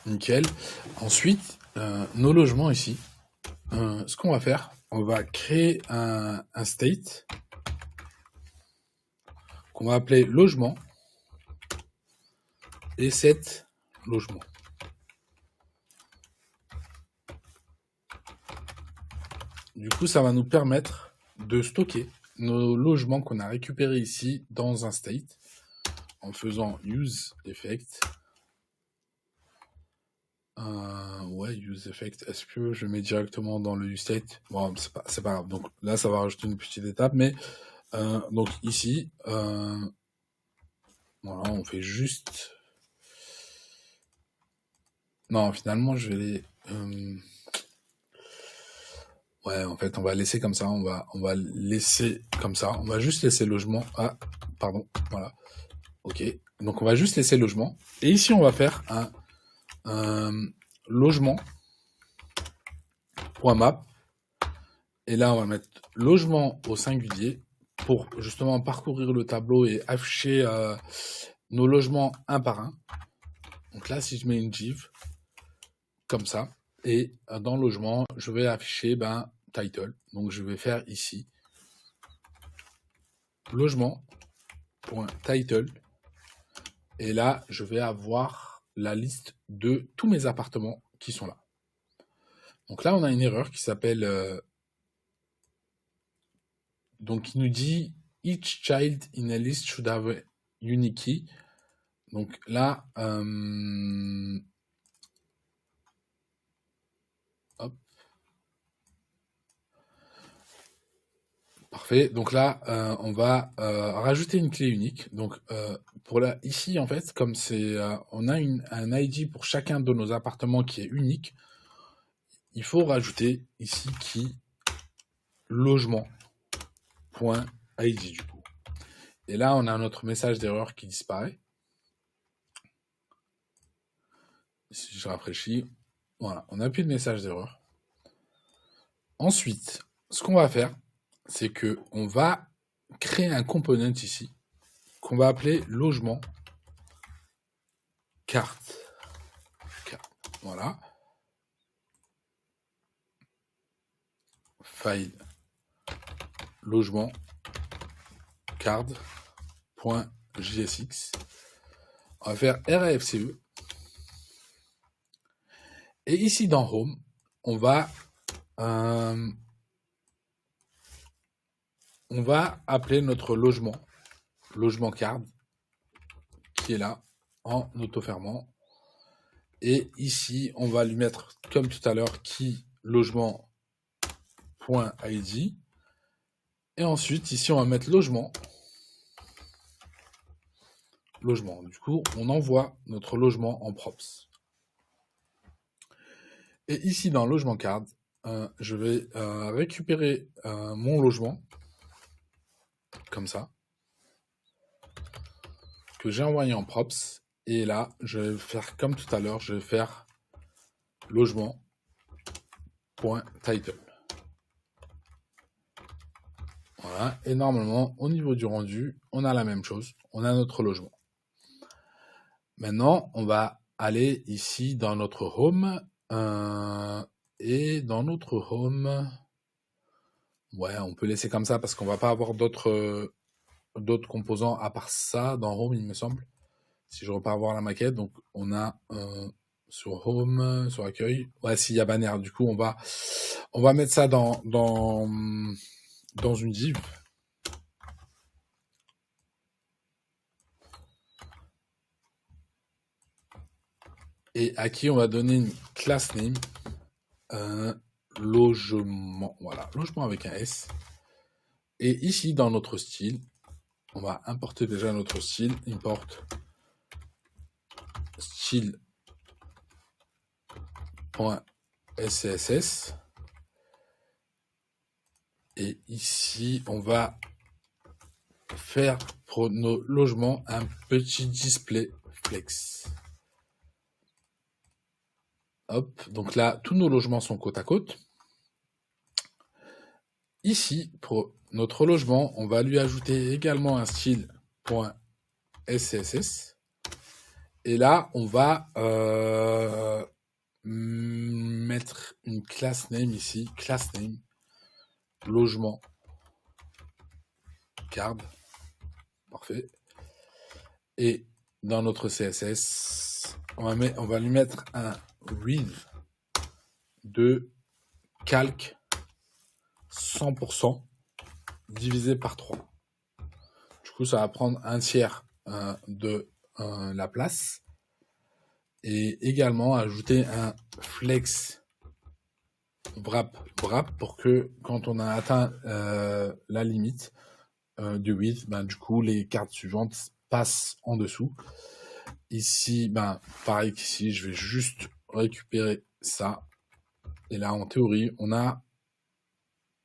Nickel. Ensuite, nos logements ici. Ce qu'on va faire, on va créer un state qu'on va appeler logement et set logement. Du coup, ça va nous permettre de stocker nos logements qu'on a récupérés ici dans un state en faisant use effect. Use effect. Est-ce que je mets directement dans le use state? Bon, c'est pas grave. Donc là, ça va rajouter une petite étape, mais donc ici, voilà, on fait juste. Non, finalement, je vais les. Ouais, en fait, on va laisser comme ça. On va laisser comme ça. On va juste laisser logement. Ah, pardon. Voilà. Ok. Donc, on va juste laisser logement. Et ici, on va faire un logement.map. Et là, on va mettre logement au singulier pour justement parcourir le tableau et afficher nos logements un par un. Donc là, si je mets une div comme ça, et dans logement, je vais afficher title. Donc je vais faire ici logement.title. Et là, je vais avoir la liste de tous mes appartements qui sont là. Donc là, on a une erreur qui s'appelle donc qui nous dit each child in a list should have a unique key. Donc là, hop. Parfait. Donc là, on va rajouter une clé unique. Donc ici, en fait, comme on a un ID pour chacun de nos appartements qui est unique, il faut rajouter ici key logement.id du coup. Et là, on a notre message d'erreur qui disparaît. Si je rafraîchis, voilà, on n'a plus de message d'erreur. Ensuite, ce qu'on va faire, c'est que on va créer un component ici qu'on va appeler logement carte. Voilà. File logement card.jsx. On va faire RAFCE. Et ici dans Home, on va appeler notre logement card, qui est là, en auto-fermant. Et ici, on va lui mettre, comme tout à l'heure, key logement.id. Et ensuite, ici, on va mettre logement. Du coup, on envoie notre logement en props. Et ici, dans logement card, je vais récupérer mon logement, comme ça, que j'ai envoyé en props. Et là, je vais faire comme tout à l'heure, je vais faire logement.title. Voilà. Et normalement, au niveau du rendu, on a la même chose. On a notre logement. Maintenant, on va aller ici dans notre home. Et dans notre home, ouais, on peut laisser comme ça parce qu'on va pas avoir d'autres composants à part ça dans home, il me semble. Si je repars voir la maquette, donc on a sur home, sur accueil, ouais, s'il y a banner, du coup on va mettre ça dans une div. Et à qui on va donner une class name logement, voilà, logement avec un S. Et ici dans notre style, on va importer déjà notre style, import style.scss. Et ici, on va faire pour nos logements un petit display flex. Hop, donc là, tous nos logements sont côte à côte. Ici, pour notre logement, on va lui ajouter également un style.scss. Et là, on va mettre une class name ici, class name, logement, card, parfait. Et dans notre CSS, on va lui mettre un width de calque 100% divisé par 3. Du coup, ça va prendre un tiers de la place. Et également ajouter un flex wrap pour que quand on a atteint la limite du width, du coup, les cartes suivantes passent en dessous. Ici, pareil qu'ici, je vais juste récupérer ça. Et là, en théorie, on a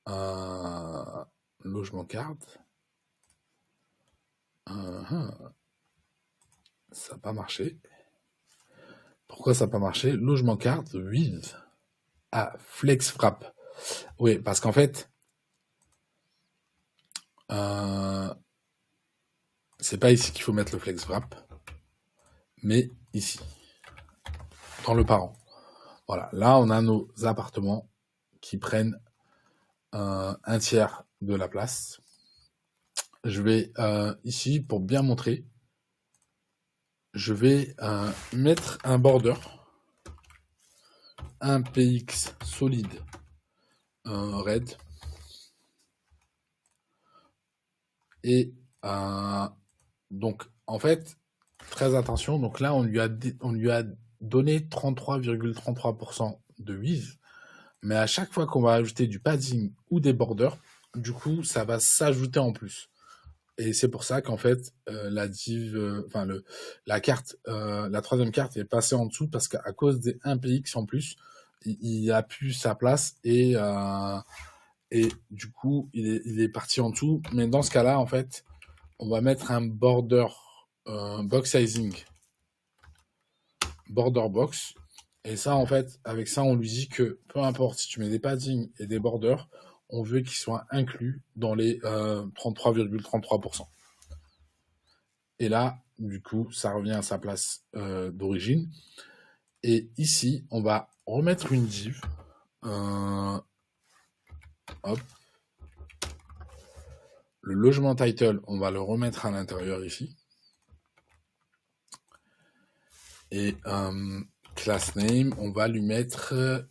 un logement carte. Ça n'a pas marché. Pourquoi ça n'a pas marché? Logement carte with flex wrap. Oui, parce qu'en fait, c'est pas ici qu'il faut mettre le flex wrap, mais ici, dans le parent. Voilà, là on a nos appartements qui prennent un tiers de la place. Je vais ici, pour bien montrer, je vais mettre un border, un PX solide red, et donc en fait, très attention, donc là on lui a donné 33,33% de width, mais à chaque fois qu'on va ajouter du padding ou des borders, du coup ça va s'ajouter en plus. Et c'est pour ça qu'en fait la carte, la troisième carte est passée en dessous parce qu'à cause des 1px en plus, il a plus sa place et du coup il est parti en dessous. Mais dans ce cas-là, en fait, on va mettre un border box sizing, border box. Et ça, en fait, avec ça, on lui dit que peu importe si tu mets des paddings et des borders, on veut qu'ils soient inclus dans les 33,33%. Et là, du coup, ça revient à sa place d'origine. Et ici, on va remettre une div. Hop. Le logement title, on va le remettre à l'intérieur ici. Et class name, on va lui mettre...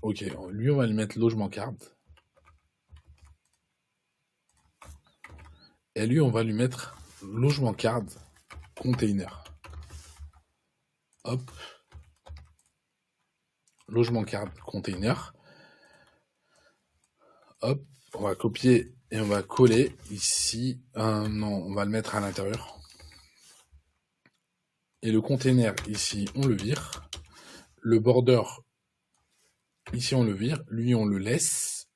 Ok, lui, on va lui mettre logement card. Et lui, on va lui mettre logement card container. Hop. Logement card container. Hop. On va copier et on va coller ici. Non, on va le mettre à l'intérieur. Et le container, ici, on le vire. Le border, ici, on le vire. Lui, on le laisse.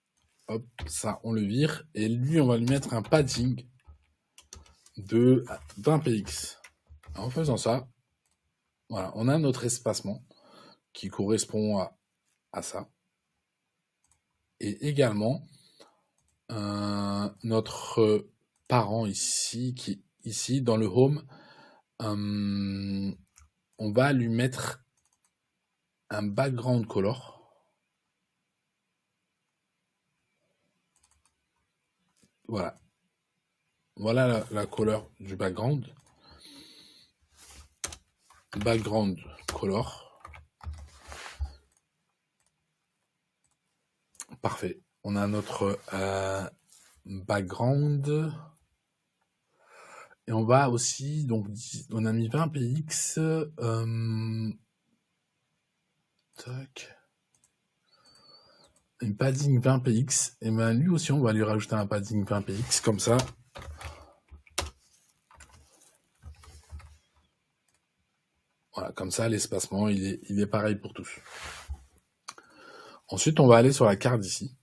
Hop, ça, on le vire. Et lui, on va lui mettre un padding de 20px. En faisant ça, voilà, on a notre espacement qui correspond à ça. Et également, notre parent ici, qui ici, dans le home, on va lui mettre un background color. Voilà. Voilà la couleur du background. Background color. Parfait. On a notre background. Et on va aussi, donc, on a mis 20px. Tac. Un padding 20px. Et ben lui aussi, on va lui rajouter un padding 20px, comme ça. Voilà, comme ça, l'espacement, il est pareil pour tous. Ensuite, on va aller sur la carte ici.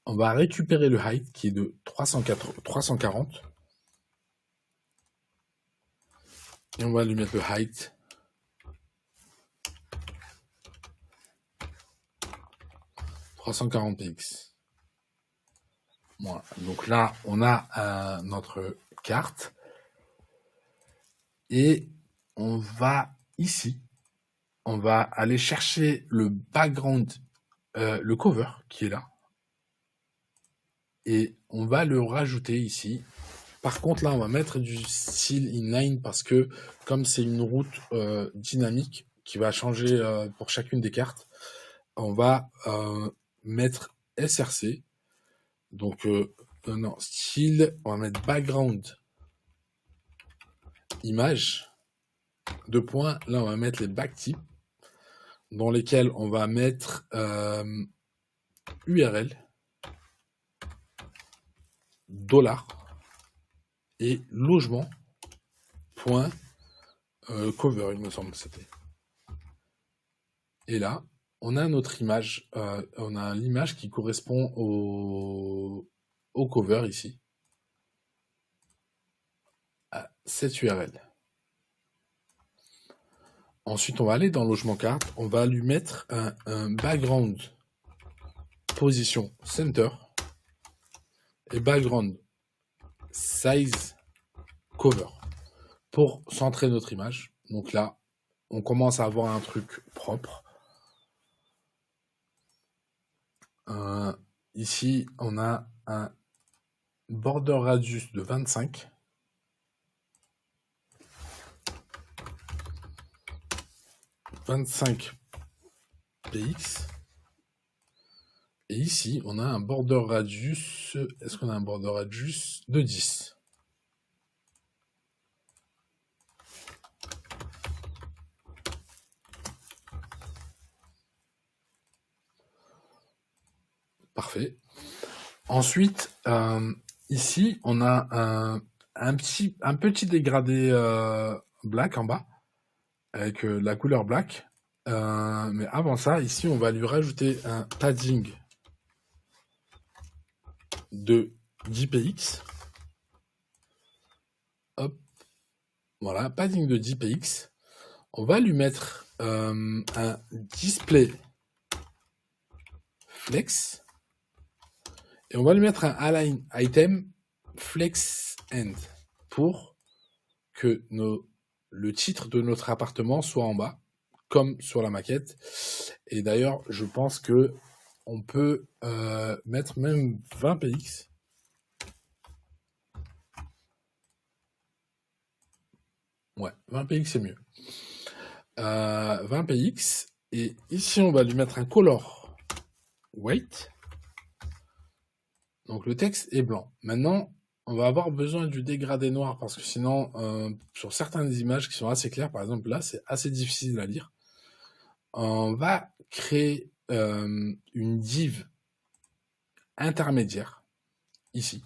On va récupérer le height qui est de 340. Et on va lui mettre le height. px. Voilà. Donc là, on a notre carte. Et on va ici, on va aller chercher le background, le cover qui est là. Et on va le rajouter ici. Par contre, là, on va mettre du style inline parce que comme c'est une route dynamique qui va changer pour chacune des cartes, on va mettre SRC. Donc, non, style, on va mettre background image. Deux points, là, on va mettre les backtips dans lesquels on va mettre URL, dollar et logement point cover, il me semble que c'était. Et là, on a notre image, on a l'image qui correspond au cover ici, à cette URL. Ensuite, on va aller dans logement carte, on va lui mettre un background position center et background size cover pour centrer notre image. Donc là, on commence à avoir un truc propre. Ici, on a un border radius de 25. px. Et ici, on a un border radius. Est-ce qu'on a un border radius de 10? Parfait. Ensuite, ici, on a un petit dégradé black en bas, avec la couleur black. Mais avant ça, ici, on va lui rajouter un padding de 10px. Hop. Voilà, padding de 10px. On va lui mettre un display flex. Et on va lui mettre un align item flex end pour que le titre de notre appartement soit en bas, comme sur la maquette. Et d'ailleurs, je pense que on peut mettre même 20px. Ouais, 20px c'est mieux. 20px. Et ici, on va lui mettre un color white. Donc le texte est blanc. Maintenant, on va avoir besoin du dégradé noir parce que sinon, sur certaines images qui sont assez claires, par exemple là, c'est assez difficile à lire. On va créer une div intermédiaire ici.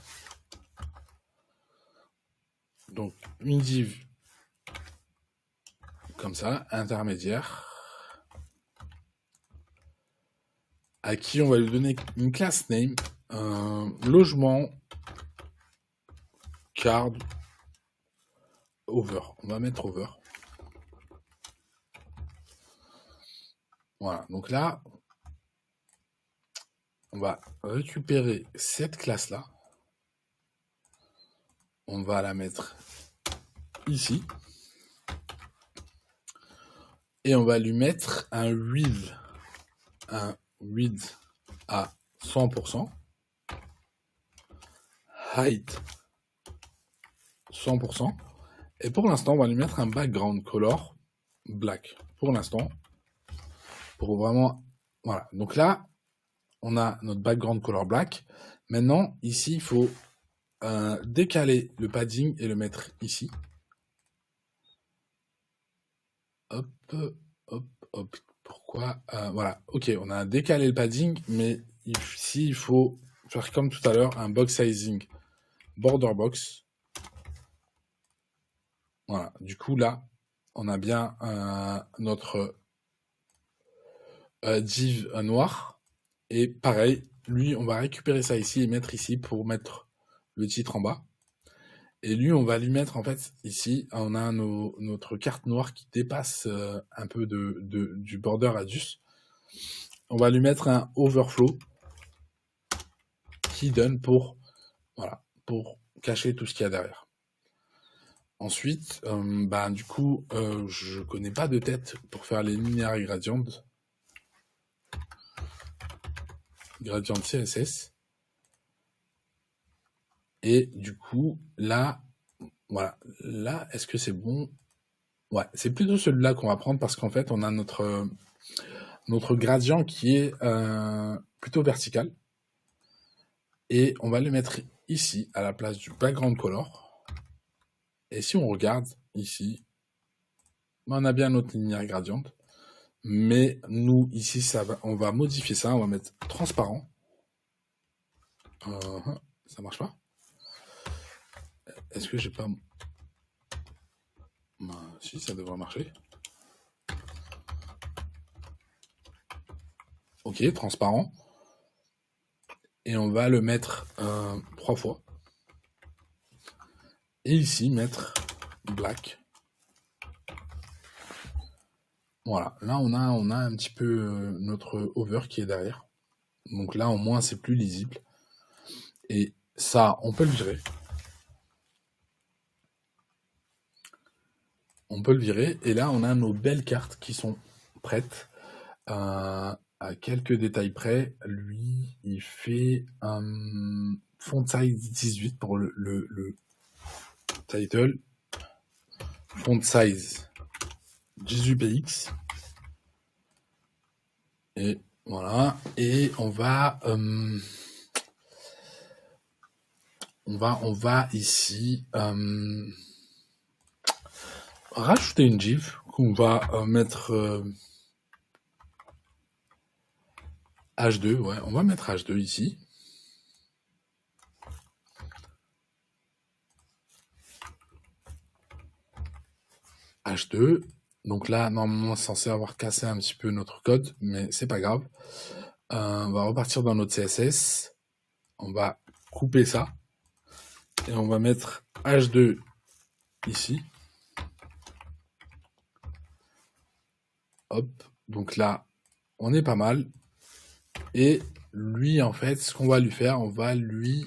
Donc une div comme ça, intermédiaire, à qui on va lui donner une class name, logement card over. On va mettre over. Voilà, donc là, on va récupérer cette classe-là. On va la mettre ici. Et on va lui mettre un width à 100%. Height 100%. Et pour l'instant, on va lui mettre un background color black. Pour l'instant. Pour vraiment... Voilà. Donc là, on a notre background color black. Maintenant, ici, il faut décaler le padding et le mettre ici. Hop, hop, hop. Pourquoi voilà. Ok, on a décalé le padding, mais ici, il faut faire comme tout à l'heure, un box sizing border box. Voilà. Du coup, là, on a bien notre div noir. Et pareil, lui, on va récupérer ça ici et mettre ici pour mettre le titre en bas. Et lui, on va lui mettre, en fait, ici, on a notre carte noire qui dépasse un peu du border radius. On va lui mettre un overflow hidden pour, voilà, pour cacher tout ce qu'il y a derrière. Ensuite, du coup, je connais pas de tête pour faire les linéaires et gradients. Gradient CSS. Et du coup, là, voilà. Là, est-ce que c'est bon? Ouais, c'est plutôt celui-là qu'on va prendre parce qu'en fait, on a notre gradient qui est plutôt vertical. Et on va le mettre ici, à la place du background color. Et si on regarde ici, on a bien notre linéaire gradient. Mais nous, ici, on va modifier ça. On va mettre transparent. Ça marche pas? Est-ce que j'ai pas... Si, ça devrait marcher. Ok, transparent. Et on va le mettre 3 fois. Et ici, mettre black. Voilà, là on a un petit peu notre over qui est derrière. Donc là, au moins, c'est plus lisible. Et ça, on peut le virer. On peut le virer. Et là, on a nos belles cartes qui sont prêtes. À quelques détails près, lui, il fait un font size 18 pour le title. Font size 18px. Et voilà. Et on va ici rajouter une gif qu'on va mettre H2, ouais, on va mettre H2 ici. H2. Donc là, normalement, c'est censé avoir cassé un petit peu notre code, mais c'est pas grave. On va repartir dans notre CSS. On va couper ça. Et on va mettre H2 ici. Hop. Donc là, on est pas mal. Et lui, en fait, ce qu'on va lui faire, on va lui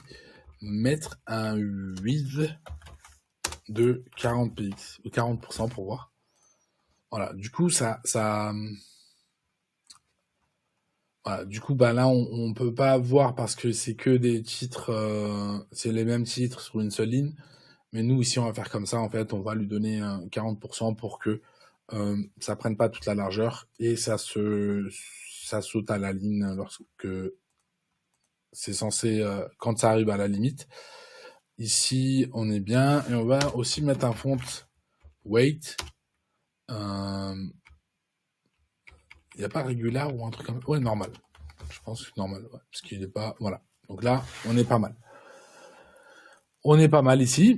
mettre un width de 40 px, ou 40% pour voir. Voilà, du coup, voilà, du coup, là, on peut pas voir parce que c'est que des titres, c'est les mêmes titres sur une seule ligne. Mais nous, ici, on va faire comme ça, en fait, on va lui donner 40% pour que ça prenne pas toute la largeur et ça saute à la ligne lorsque c'est censé, quand ça arrive à la limite. Ici, on est bien. Et on va aussi mettre un font weight. Il n'y a pas régulier ou un truc comme ça? Ouais, normal. Je pense que normal, ouais, parce qu'il n'est pas... Voilà. Donc là, on est pas mal. On est pas mal ici.